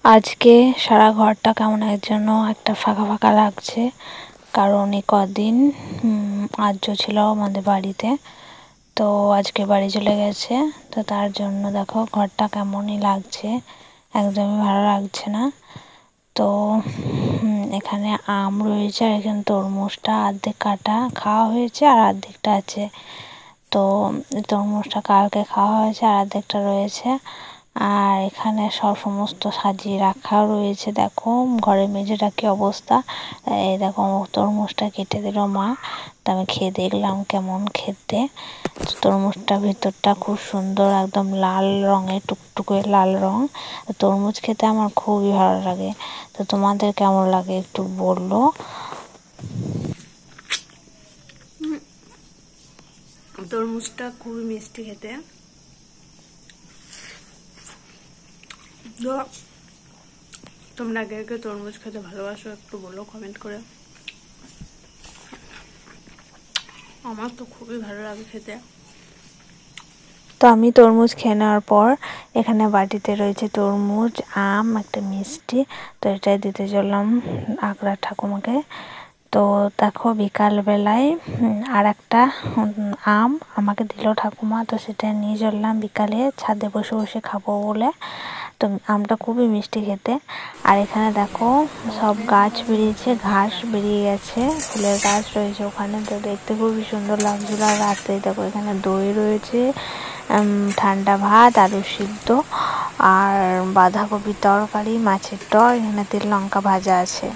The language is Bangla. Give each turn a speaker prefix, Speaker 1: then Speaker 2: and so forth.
Speaker 1: আজকে সারা ঘরটা কেমন যেন একটা ফাঁকা ফাঁকা লাগছে, কারণ এই কদিন আর্য ছিল আমাদের বাড়িতে। তো আজকে বাড়ি চলে গেছে, তো তার জন্য দেখো ঘরটা কেমনই লাগছে, একদমই ভালো লাগছে না। তো এখানে আম রয়েছে, আর এখানে তরমুজটা অর্ধেক কাটা খাওয়া হয়েছে আর অর্ধেকটা আছে। তো তরমুজটা কালকে খাওয়া হয়েছে আর অর্ধেকটা রয়েছে। আর এখানে সমস্ত সাজিয়ে রাখাও রয়েছে। দেখো ঘরের মেঝেটা কি অবস্থা। এই দেখো তরমুজটা কেটে দিল মা, তো আমি খেয়ে দেখলাম কেমন খেতে। তরমুজটা ভেতরটা খুব সুন্দর, একদম লাল রঙের, টুকটুকে লাল রং। তরমুজ খেতে আমার খুবই ভালো লাগে। তো তোমাদের কেমন লাগে একটু বললো।
Speaker 2: তরমুজটা খুবই মিষ্টি খেতে। তো তোমরা আগে আগে তরমুজ খেতে ভালোবাসো একটু বলো কমেন্ট করে। আমার তো খুবই ভালো লাগে খেতে।
Speaker 1: তো আমি তরমুজ খেয়ে নেওয়ার পর এখানে বাটিতে রয়েছে তরমুজ, আম, একটা মিষ্টি। তো এটাই দিতে চললাম আকরার ঠাকুমাকে। তো দেখো বিকালবেলায় আর একটা আম আমাকে দিল ঠাকুমা, তো সেটা নিয়ে চললাম বিকালে ছাদে বসে বসে খাবো বলে। তো আমটা খুবই মিষ্টি খেতে। আর এখানে দেখো সব গাছ বেরিয়েছে, ঘাস বেরিয়ে গেছে, ফুলের গাছ রয়েছে ওখানে, তো দেখতে খুবই সুন্দর লাগছিল। আর রাত্রে দেখো এখানে দই রয়েছে, ঠান্ডা ভাত, আলু সিদ্ধ, আর বাঁধাকপির তরকারি, মাছের টক, এখানে তেল লঙ্কা ভাজা আছে।